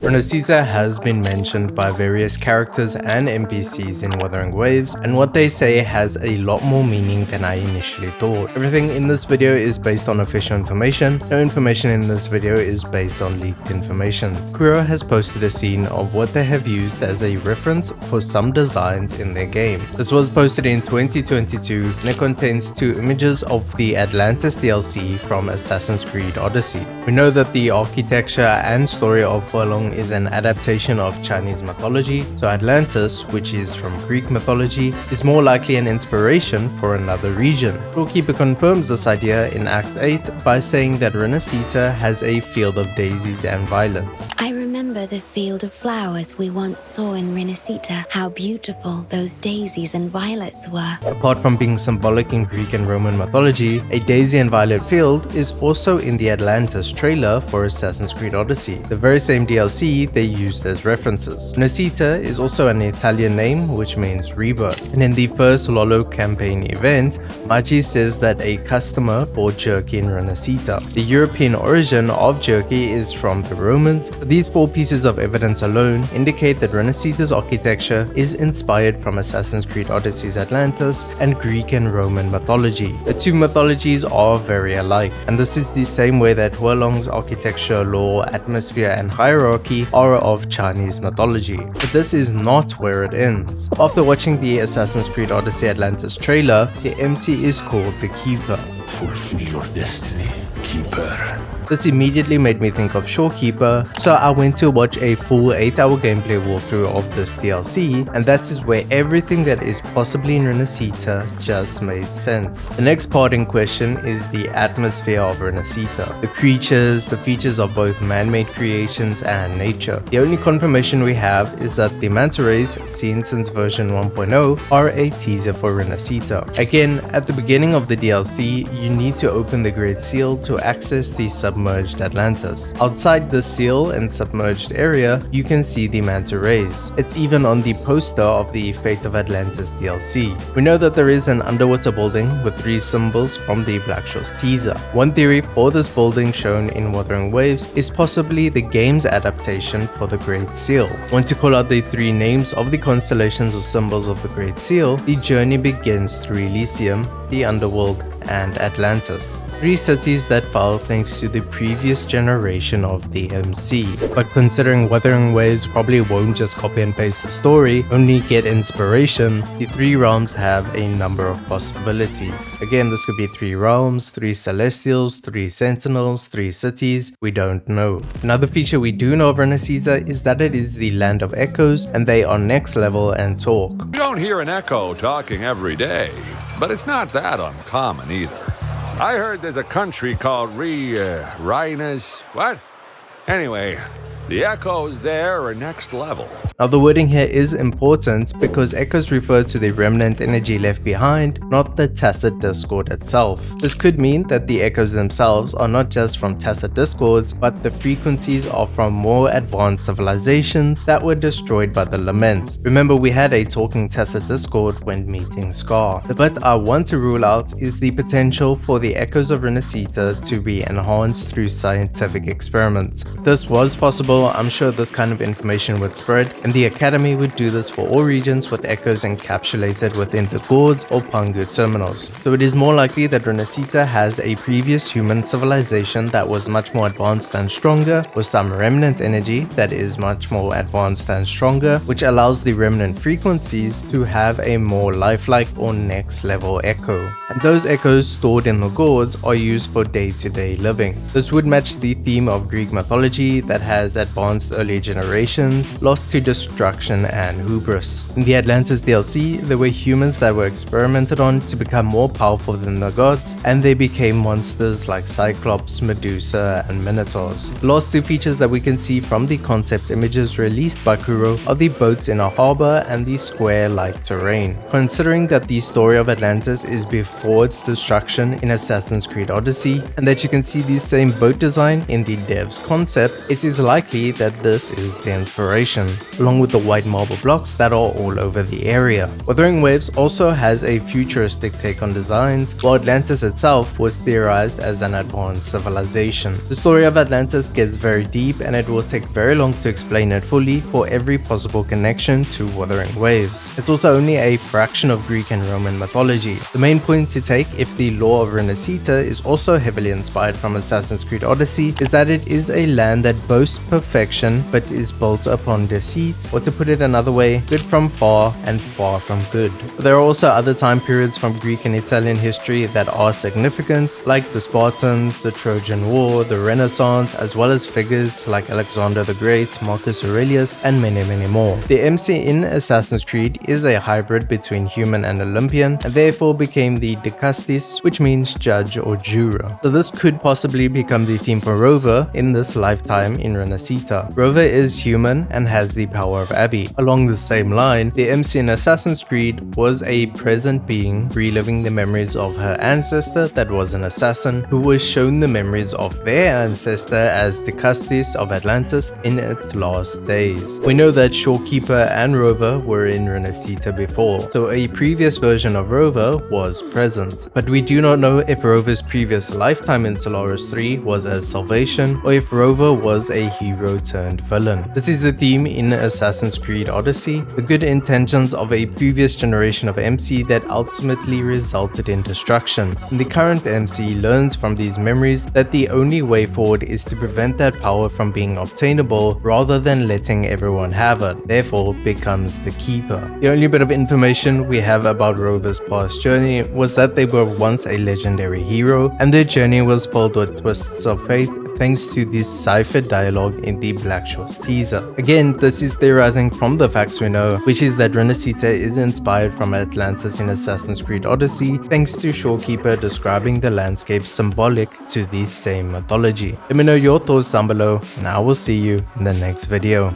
Rinascita has been mentioned by various characters and NPCs in Wuthering Waves, and what they say has a lot more meaning than I initially thought. Everything in this video is based on official information. No information in this video is based on leaked information. Kuro has posted a scene of what they have used as a reference for some designs in their game. This was posted in 2022 and it contains two images of the Atlantis DLC from Assassin's Creed Odyssey. We know that the architecture and story of Wuthering is an adaptation of Chinese mythology, so Atlantis, which is from Greek mythology, is more likely an inspiration for another region. Storekeeper confirms this idea in Act 8 by saying that Rinascita has a field of daisies and violets. I remember the field of flowers we once saw in Rinascita, how beautiful those daisies and violets were. Apart from being symbolic in Greek and Roman mythology, a daisy and violet field is also in the Atlantis trailer for Assassin's Creed Odyssey, the very same DLC they used as references. Rinascita is also an Italian name which means rebirth, and in the first Lolo campaign event, Machi says that a customer bought jerky in Rinascita. The European origin of jerky is from the Romans, so these four pieces of evidence alone indicate that Rinascita's architecture is inspired from Assassin's Creed Odyssey's Atlantis and Greek and Roman mythology. The two mythologies are very alike, and this is the same way that Wuthering architecture, lore, atmosphere and hierarchy are of Chinese mythology. But this is not where it ends. After watching the Assassin's Creed Odyssey Atlantis trailer, the MC is called the Keeper. Fulfill your destiny, Keeper. This immediately made me think of Shorekeeper, so I went to watch a full 8-hour gameplay walkthrough of this DLC, and that is where everything that is possibly in Rinascita just made sense. The next part in question is the atmosphere of Rinascita, the creatures, the features of both man-made creations and nature. The only confirmation we have is that the manta rays, seen since version 1.0, are a teaser for Rinascita. Again, at the beginning of the DLC, you need to open the Great Seal to access the submerged Atlantis. Outside the seal and submerged area, you can see the manta rays. It's even on the poster of the Fate of Atlantis DLC. We know that there is an underwater building with 3 symbols from the Black Shores teaser. One theory for this building shown in Wuthering Waves is possibly the game's adaptation for the Great Seal. Want to call out the 3 names of the constellations or symbols of the Great Seal? The journey begins through Elysium, the underworld, and Atlantis. 3 cities that fell thanks to the previous generation of the MC. But considering Wuthering Waves probably won't just copy and paste the story, only get inspiration, the 3 realms have a number of possibilities. Again, this could be 3 realms, 3 celestials, 3 sentinels, 3 cities, we don't know. Another feature we do know of Rinascita is that it is the land of echoes, and they are next level and talk. You don't hear an echo talking every day, but it's not that uncommon either. I heard there's a country called what? Anyway, the echoes there are next level. Now the wording here is important because echoes refer to the remnant energy left behind, not the tacit discord itself. This could mean that the echoes themselves are not just from tacit discords, but the frequencies are from more advanced civilizations that were destroyed by the lament. Remember, we had a talking tacit discord when meeting Scar. The bit I want to rule out is the potential for the echoes of Rinascita to be enhanced through scientific experiments. If this was possible, I'm sure this kind of information would spread, and the Academy would do this for all regions with echoes encapsulated within the gourds or Pangu terminals. So it is more likely that Rinascita has a previous human civilization that was much more advanced and stronger, with some remnant energy that is much more advanced and stronger, which allows the remnant frequencies to have a more lifelike or next level echo. And those echoes stored in the gourds are used for day-to-day living. This would match the theme of Greek mythology that has advanced early generations, lost to destruction and hubris. In the Atlantis DLC, there were humans that were experimented on to become more powerful than the gods, and they became monsters like Cyclops, Medusa, and Minotaurs. The last 2 features that we can see from the concept images released by Kuro are the boats in a harbor and the square-like terrain. Considering that the story of Atlantis is before towards destruction in Assassin's Creed Odyssey, and that you can see the same boat design in the dev's concept, it is likely that this is the inspiration, along with the white marble blocks that are all over the area. Wuthering Waves also has a futuristic take on designs, while Atlantis itself was theorized as an advanced civilization. The story of Atlantis gets very deep, and it will take very long to explain it fully for every possible connection to Wuthering Waves. It's also only a fraction of Greek and Roman mythology. The main point to take, if the lore of Rinascita is also heavily inspired from Assassin's Creed Odyssey, is that it is a land that boasts perfection but is built upon deceit, or to put it another way, good from far and far from good. But there are also other time periods from Greek and Italian history that are significant, like the Spartans, the Trojan War, the Renaissance, as well as figures like Alexander the Great, Marcus Aurelius, and many more. The MC in Assassin's Creed is a hybrid between human and Olympian, and therefore became the Dicastis, which means judge or juror. So this could possibly become the theme for Rover in this lifetime in Rinascita. Rover is human and has the power of Abby. Along the same line, the MC in Assassin's Creed was a present being reliving the memories of her ancestor that was an assassin, who was shown the memories of their ancestor as Dicastis of Atlantis in its last days. We know that Shorekeeper and Rover were in Rinascita before, so a previous version of Rover was present. But we do not know if Rover's previous lifetime in Solaris 3 was as Salvation, or if Rover was a hero turned villain. This is the theme in Assassin's Creed Odyssey, the good intentions of a previous generation of MC that ultimately resulted in destruction. And the current MC learns from these memories that the only way forward is to prevent that power from being obtainable rather than letting everyone have it, therefore becomes the Keeper. The only bit of information we have about Rover's past journey was that they were once a legendary hero, and their journey was filled with twists of fate thanks to this ciphered dialogue in the Black Shores teaser. Again, this is theorizing from the facts we know, which is that Rinascita is inspired from Atlantis in Assassin's Creed Odyssey, thanks to Shorekeeper describing the landscape symbolic to the same mythology. Let me know your thoughts down below, and I will see you in the next video.